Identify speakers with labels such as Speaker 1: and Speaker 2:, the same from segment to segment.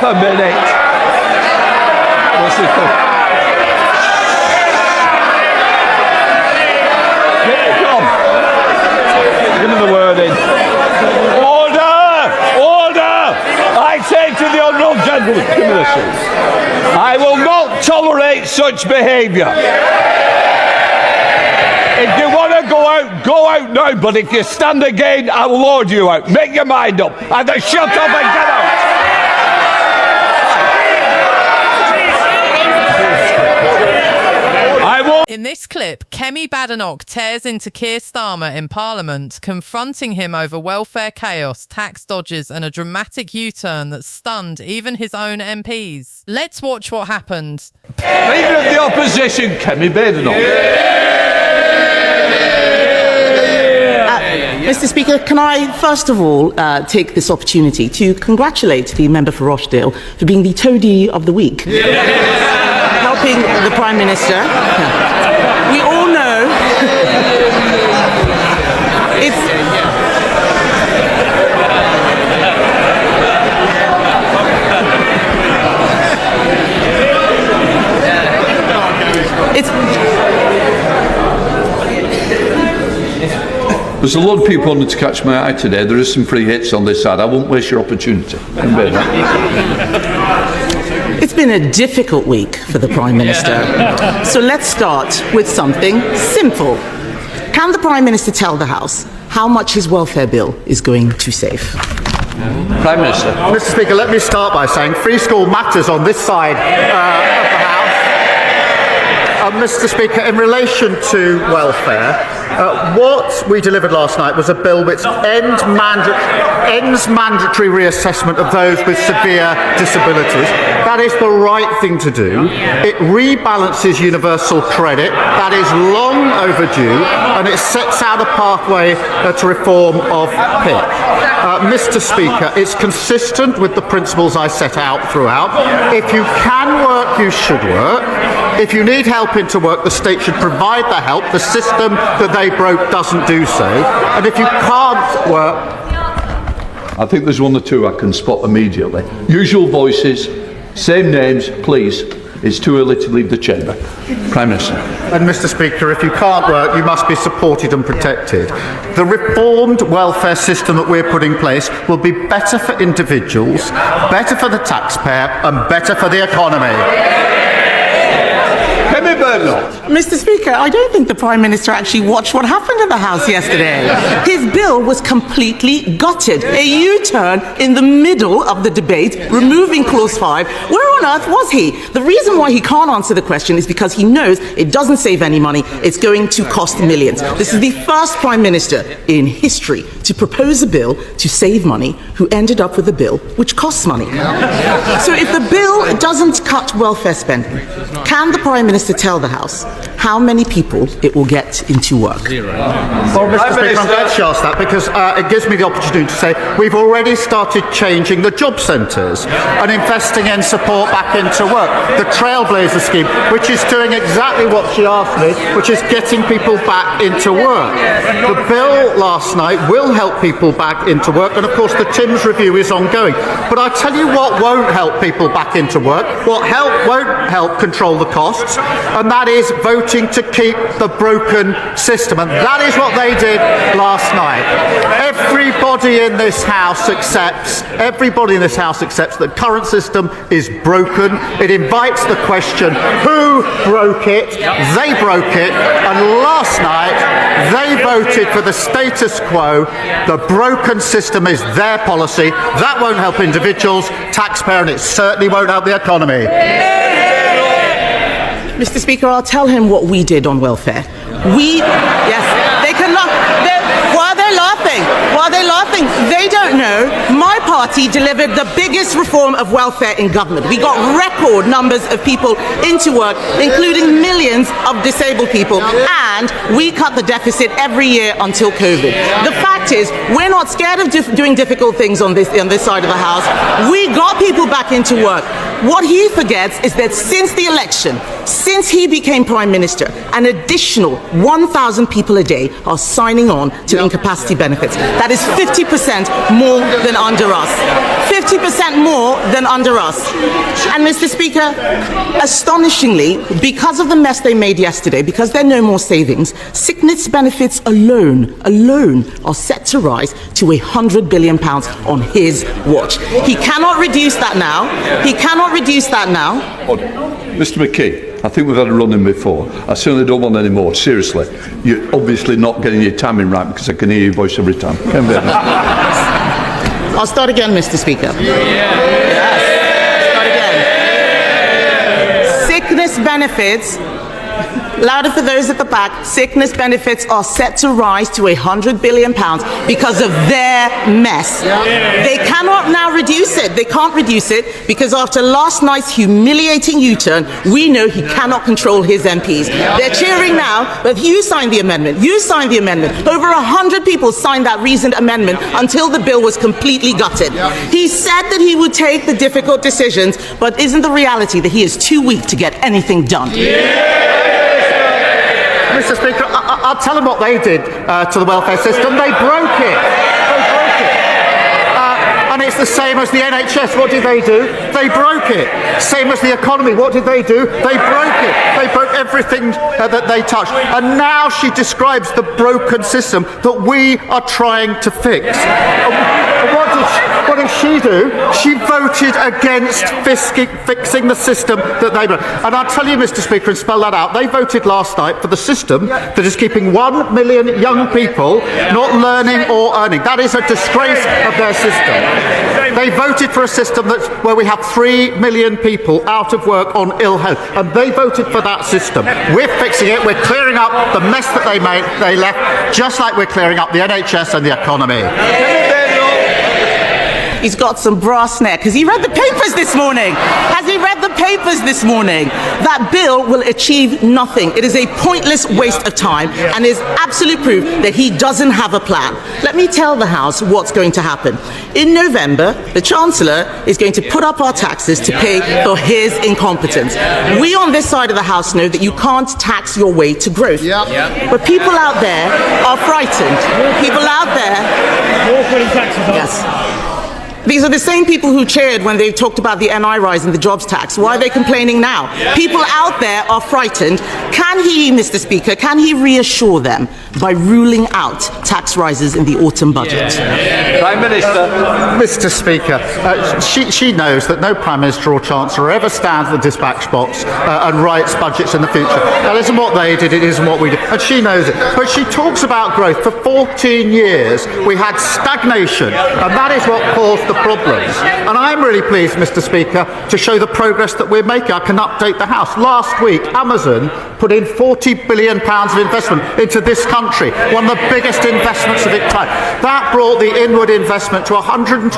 Speaker 1: half a minute. What's it called? Come. Give me the word in. Order! Order! I say to the honourable gentleman, give me this. I will not tolerate such behaviour. If you want to go out now, but if you stand again, I will order you out. Make your mind up. Either shut up and get out.
Speaker 2: In this clip, Kemi Badenoch tears into Keir Starmer in Parliament, confronting him over welfare chaos, tax dodges and a dramatic U-turn that stunned even his own MPs. Let's watch what happened.
Speaker 1: Leader of the opposition, Kemi Badenoch.
Speaker 3: Mr. Speaker, can I first of all take this opportunity to congratulate the member for Rochdale for being the toady of the week. Helping the Prime Minister. We all know
Speaker 1: There's a lot of people wanting to catch my eye today. There is some free hits on this side. I won't waste your opportunity.
Speaker 3: It's been a difficult week for the Prime Minister. So let's start with something simple. Can the Prime Minister tell the House how much his welfare bill is going to save?
Speaker 1: Prime Minister.
Speaker 4: Mr. Speaker, let me start by saying free school matters on this side of the House. Mr. Speaker, in relation to welfare, what we delivered last night was a bill which ends mandatory reassessment of those with severe disabilities. That is the right thing to do. It rebalances universal credit. That is long overdue, and it sets out a pathway to reform of PIP. Mr. Speaker, it's consistent with the principles I set out throughout. If you can work, you should work. If you need help into work, the state should provide the help. The system that they broke doesn't do so. And if you can't work...
Speaker 1: I think there's one or two I can spot immediately. Usual voices, same names, please. It's too early to leave the chamber. Prime Minister.
Speaker 4: And Mr. Speaker, if you can't work, you must be supported and protected. The reformed welfare system that we're putting in place will be better for individuals, better for the taxpayer, and better for the economy.
Speaker 3: Mr. Speaker, I don't think the Prime Minister actually watched what happened in the House yesterday. His bill was completely gutted. A U-turn in the middle of the debate, removing Clause 5. Where on earth was he? The reason why he can't answer the question is because he knows it doesn't save any money. It's going to cost millions. This is the first Prime Minister in history to propose a bill to save money who ended up with a bill which costs money. So if the bill doesn't cut welfare spending, can the Prime Minister tell the House how many people it will get into work?
Speaker 4: Well, Mr. Speaker, I'm glad she asked that because it gives me the opportunity to say we've already started changing the job centres and investing in support back into work. The Trailblazer scheme, which is doing exactly what she asked me, which is getting people back into work. The bill last night will help people back into work, and of course the Timms review is ongoing. But I tell you what won't help people back into work, won't help control the costs, and that is voting to keep the broken system. And that is what they did last night. Everybody in this House accepts that the current system is broken. It invites the question, who broke it? They broke it. And last night, they voted for the status quo. The broken system is their policy. That won't help individuals, taxpayer, and it certainly won't help the economy.
Speaker 3: Mr. Speaker, I'll tell him what we did on welfare. Yes, they can laugh. Why are they laughing? They don't know. My party delivered the biggest reform of welfare in government. We got record numbers of people into work, including millions of disabled people, and we cut the deficit every year until COVID. The fact is, we're not scared of doing difficult things on this side of the House. We got people back into work. What he forgets is that since the election, since he became Prime Minister, an additional 1,000 people a day are signing on to incapacity benefits. That is 50% more than under us. 50% more than under us. And Mr. Speaker, astonishingly, because of the mess they made yesterday, because there are no more savings, sickness benefits alone are set to rise to £100 billion on his watch. He cannot reduce that now. He cannot reduce that now.
Speaker 5: Mr. McKee, I think we've had a run-in before. I certainly don't want any more. Seriously, you're obviously not getting your timing right because I can hear your voice every time.
Speaker 3: I'll start again, Mr. Speaker. Yes. Start again. Sickness benefits, louder for those at the back, sickness benefits are set to rise to £100 billion because of their mess. They cannot now reduce it. They can't reduce it because after last night's humiliating U-turn, we know he cannot control his MPs. They're cheering now, but you signed the amendment. You signed the amendment. Over 100 people signed that reasoned amendment until the bill was completely gutted. He said that he would take the difficult decisions, but isn't the reality that he is too weak to get anything done?
Speaker 4: Mr. Speaker, I'll tell them what they did to the welfare system. They broke it. And it's the same as the NHS. What did they do? They broke it. Same as the economy. What did they do? They broke it. They broke everything that they touched. And now she describes the broken system that we are trying to fix. What did she do? She voted against fixing the system that they broke. And I'll tell you, Mr. Speaker, and spell that out, they voted last night for the system that is keeping 1 million young people not learning or earning. That is a disgrace of their system. They voted for a system where we have 3 million people out of work on ill health, and they voted for that system. We're fixing it. We're clearing up the mess that they left, just like we're clearing up the NHS and the economy.
Speaker 3: He's got some brass neck. Has he read the papers this morning? Has he read the papers this morning? That bill will achieve nothing. It is a pointless waste of time and is absolute proof that he doesn't have a plan. Let me tell the House what's going to happen. In November, the Chancellor is going to put up our taxes to pay for his incompetence. We on this side of the House know that you can't tax your way to growth. But people out there are frightened. People out there... Yes. These are the same people who cheered when they talked about the NI rise and the jobs tax. Why are they complaining now? People out there are frightened. Can he, Mr. Speaker, can he reassure them by ruling out tax rises in the autumn budget?
Speaker 1: Prime Minister.
Speaker 4: Mr. Speaker, she knows that no Prime Minister or Chancellor ever stands at the dispatch box and writes budgets in the future. That isn't what they did, it isn't what we did. And she knows it. But she talks about growth. For 14 years, we had stagnation, and that is what caused the problems. And I'm really pleased, Mr. Speaker, to show the progress that we're making. I can update the House. Last week, Amazon put in £40 billion of investment into this country, one of the biggest investments of its time. That brought the inward investment to £120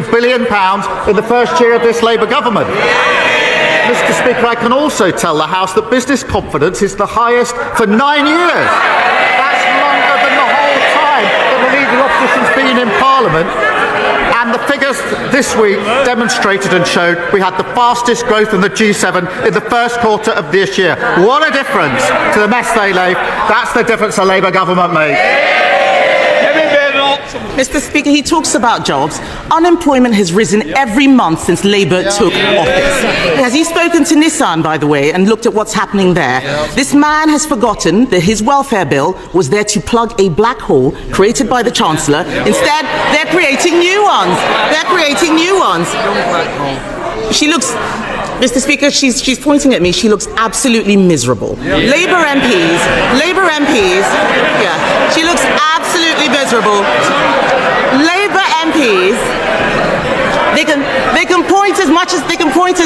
Speaker 4: billion in the first year of this Labour government. Mr. Speaker, I can also tell the House that business confidence is the highest for 9 years. That's longer than the whole time that the leading opposition's been in Parliament. And the figures this week demonstrated and showed we had the fastest growth in the G7 in the first quarter of this year. What a difference to the mess they left. That's the difference the Labour government made.
Speaker 3: Mr. Speaker, he talks about jobs. Unemployment has risen every month since Labour took office. Has he spoken to Nissan, by the way, and looked at what's happening there? This man has forgotten that his welfare bill was there to plug a black hole created by the Chancellor. Instead, they're creating new ones. They're creating new ones. She looks... Mr. Speaker, she's pointing at me. She looks absolutely miserable. Labour MPs, yeah, she looks absolutely miserable. Labour MPs, they can point as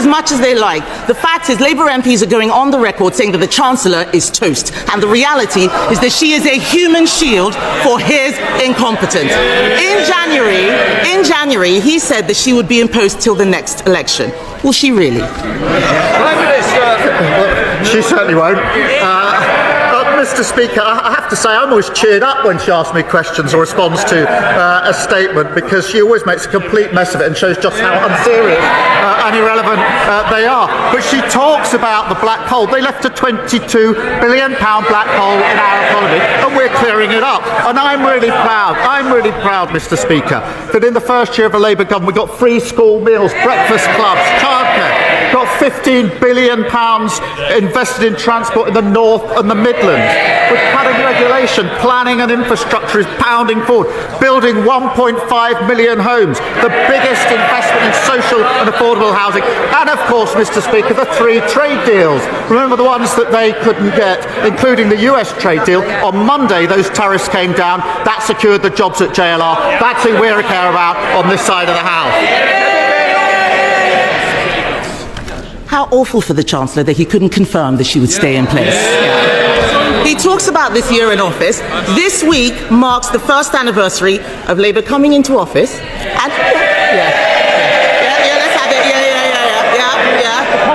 Speaker 3: much as they like. The fact is, Labour MPs are going on the record saying that the Chancellor is toast, and the reality is that she is a human shield for his incompetence. In January, he said that she would be in post till the next election. Will she really?
Speaker 1: Prime Minister.
Speaker 4: She certainly won't. Mr. Speaker, I have to say I'm always cheered up when she asks me questions or responds to a statement, because she always makes a complete mess of it and shows just how unserious and irrelevant they are. But she talks about the black hole. They left a £22 billion black hole in our economy, and we're clearing it up. And I'm really proud, Mr. Speaker, that in the first year of a Labour government we got free school meals, breakfast clubs, childcare, got £15 billion invested in transport in the North and the Midlands. With cutting regulation, planning and infrastructure is pounding forward, building 1.5 million homes, the biggest investment in social and affordable housing, and of course, Mr. Speaker, the 3 trade deals. Remember the ones that they couldn't get, including the US trade deal. On Monday, those tariffs came down. That secured the jobs at JLR. That's who we care about on this side of the House.
Speaker 3: How awful for the Chancellor that he couldn't confirm that she would stay in place. He talks about this year in office. This week marks the first anniversary of Labour coming into office. And let's have it.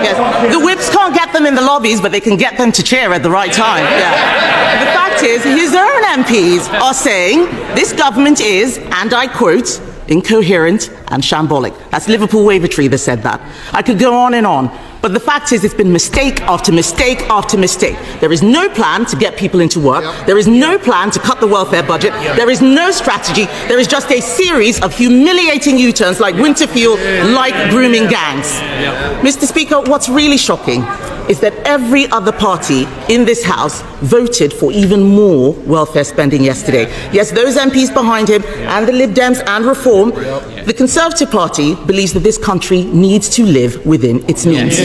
Speaker 3: Yes. The whips can't get them in the lobbies, but they can get them to cheer at the right time. The fact is, his own MPs are saying this government is, and I quote, incoherent and shambolic. That's Liverpool Wavertree that said that. I could go on and on. But the fact is, it's been mistake after mistake after mistake. There is no plan to get people into work. There is no plan to cut the welfare budget. There is no strategy. There is just a series of humiliating U-turns like winter fuel, like grooming gangs. Mr. Speaker, what's really shocking is that every other party in this House voted for even more welfare spending yesterday. Yes, those MPs behind him and the Lib Dems and Reform, the Conservative Party believes that this country needs to live within its means.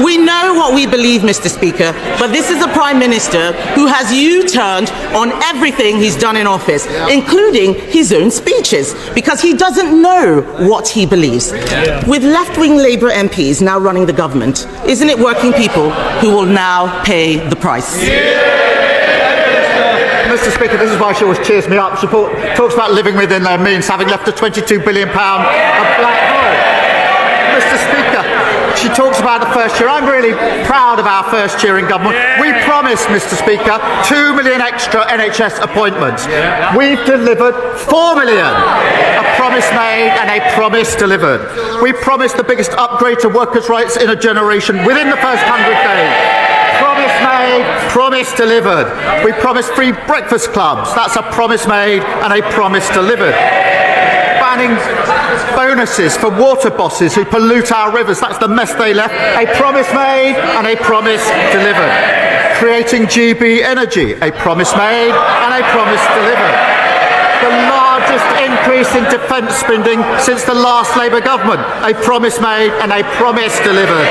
Speaker 3: We know what we believe, Mr. Speaker, but this is a Prime Minister who has U-turned on everything he's done in office, including his own speeches, because he doesn't know what he believes. With left-wing Labour MPs now running the government, isn't it working people who will now pay the price?
Speaker 4: Mr. Speaker, this is why she always cheers me up. She talks about living within their means, having left a £22 billion of black hole. Mr. Speaker, she talks about the first year. I'm really proud of our first year in government. We promised, Mr. Speaker, 2 million extra NHS appointments. We've delivered 4 million. A promise made and a promise delivered. We promised the biggest upgrade to workers' rights in a generation within the first 100 days. Promise made, promise delivered. We promised free breakfast clubs. That's a promise made and a promise delivered. Banning bonuses for water bosses who pollute our rivers. That's the mess they left. A promise made and a promise delivered. Creating GB Energy. A promise made and a promise delivered. The largest increase in defence spending since the last Labour government. A promise made and a promise delivered.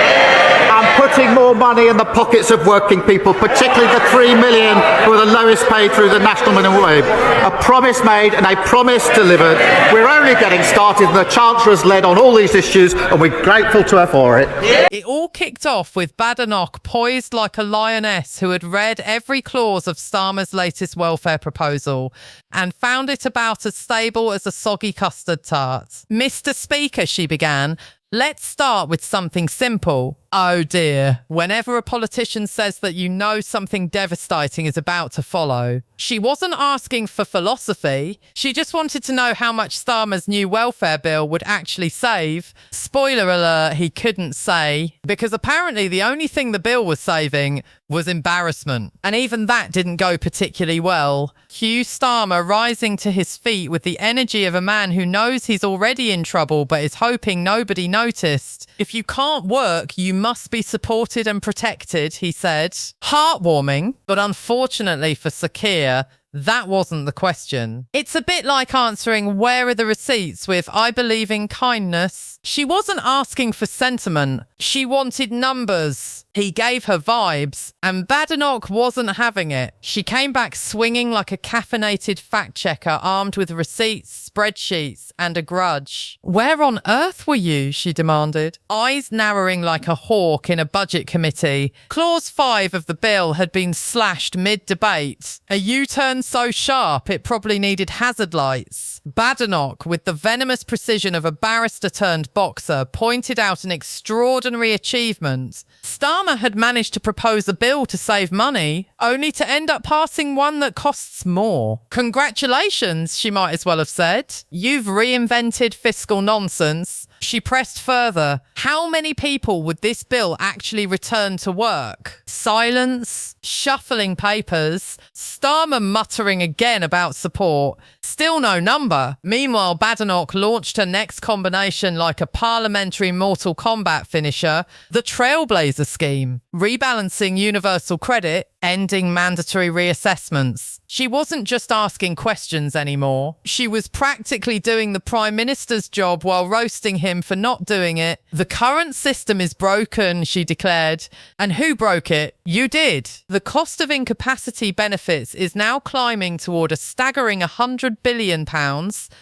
Speaker 4: And putting more money in the pockets of working people, particularly the 3 million who are the lowest paid through the national minimum wage. A promise made and a promise delivered. We're only getting started. The Chancellor's led on all these issues, and we're grateful to her for it.
Speaker 2: It all kicked off with Badenoch poised like a lioness who had read every clause of Starmer's latest welfare proposal and found it about as stable as a soggy custard tart. Mr. Speaker, she began, let's start with something simple. Oh dear. Whenever a politician says that you know something devastating is about to follow. She wasn't asking for philosophy. She just wanted to know how much Starmer's new welfare bill would actually save. Spoiler alert, he couldn't say, because apparently the only thing the bill was saving was embarrassment. And even that didn't go particularly well. Keir Starmer rising to his feet with the energy of a man who knows he's already in trouble but is hoping nobody noticed. If you can't work, you must be supported and protected, he said. Heartwarming, but unfortunately for Sir Keir, that wasn't the question. It's a bit like answering where are the receipts with I believe in kindness. She wasn't asking for sentiment. She wanted numbers. He gave her vibes, and Badenoch wasn't having it. She came back swinging like a caffeinated fact-checker armed with receipts, spreadsheets, and a grudge. Where on earth were you? She demanded, eyes narrowing like a hawk in a budget committee. Clause 5 of the bill had been slashed mid-debate. A U-turn so sharp it probably needed hazard lights. Badenoch, with the venomous precision of a barrister-turned-boxer, pointed out an extraordinary achievement. Starmer had managed to propose a bill to save money, only to end up passing one that costs more. Congratulations, she might as well have said. You've reinvented fiscal nonsense. She pressed further. How many people would this bill actually return to work? Silence, shuffling papers, Starmer muttering again about support. Still no number. Meanwhile, Badenoch launched her next combination like a parliamentary Mortal Kombat finisher, the Trailblazer scheme, rebalancing universal credit, ending mandatory reassessments. She wasn't just asking questions anymore. She was practically doing the Prime Minister's job while roasting him for not doing it. The current system is broken, she declared. And who broke it? You did. The cost of incapacity benefits is now climbing toward a staggering £100 billion.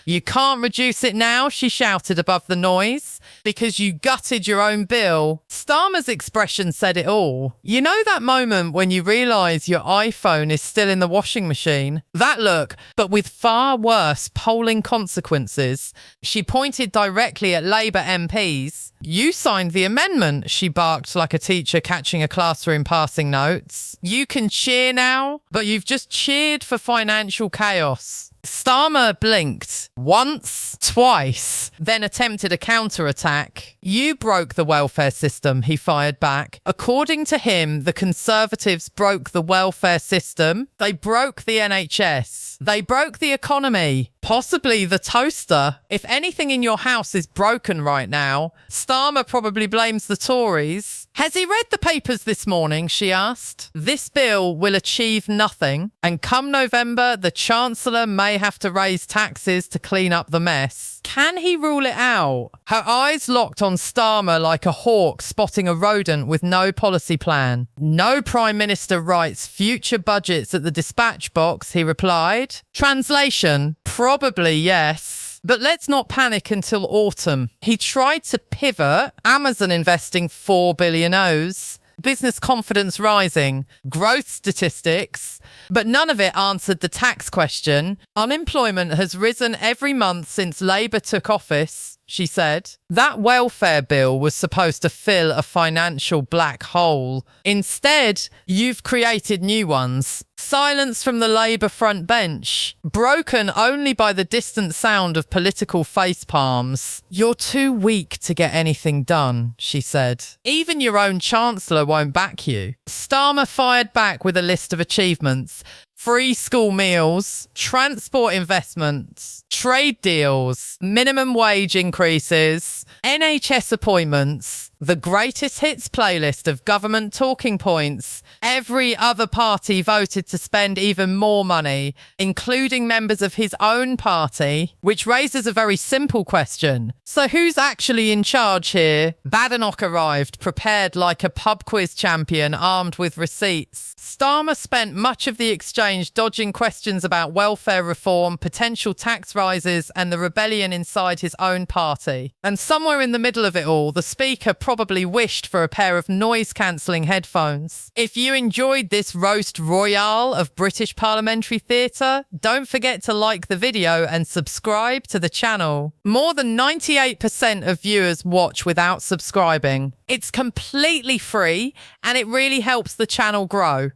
Speaker 2: You can't reduce it now, she shouted above the noise, because you gutted your own bill. Starmer's expression said it all. You know that moment when you realise your iPhone is still in the washing machine? That look, but with far worse polling consequences. She pointed directly at Labour MPs. You signed the amendment, she barked like a teacher catching a classroom passing notes. You can cheer now, but you've just cheered for financial chaos. Starmer blinked once, twice, then attempted a counterattack. You broke the welfare system, he fired back. According to him, the Conservatives broke the welfare system. They broke the NHS. They broke the economy. Possibly the toaster. If anything in your house is broken right now, Starmer probably blames the Tories. Has he read the papers this morning, she asked. This bill will achieve nothing, and come November, the Chancellor may have to raise taxes to clean up the mess. Can he rule it out? Her eyes locked on Starmer like a hawk spotting a rodent with no policy plan. No Prime Minister writes future budgets at the dispatch box, he replied. Translation, probably yes. But let's not panic until autumn. He tried to pivot, Amazon investing 4 billion O's, business confidence rising, growth statistics, but none of it answered the tax question. Unemployment has risen every month since Labour took office, she said. That welfare bill was supposed to fill a financial black hole. Instead, you've created new ones. Silence from the Labour front bench, broken only by the distant sound of political facepalms. You're too weak to get anything done, she said. Even your own Chancellor won't back you. Starmer fired back with a list of achievements. Free school meals, transport investments, trade deals, minimum wage increases, NHS appointments, the greatest hits playlist of government talking points. Every other party voted to spend even more money, including members of his own party, which raises a very simple question. So who's actually in charge here? Badenoch arrived, prepared like a pub quiz champion armed with receipts. Starmer spent much of the exchange dodging questions about welfare reform, potential tax rises, and the rebellion inside his own party. And somewhere in the middle of it all, the speaker probably wished for a pair of noise-cancelling headphones. If you enjoyed this roast royale of British parliamentary theatre, don't forget to like the video and subscribe to the channel. More than 98% of viewers watch without subscribing. It's completely free and it really helps the channel grow.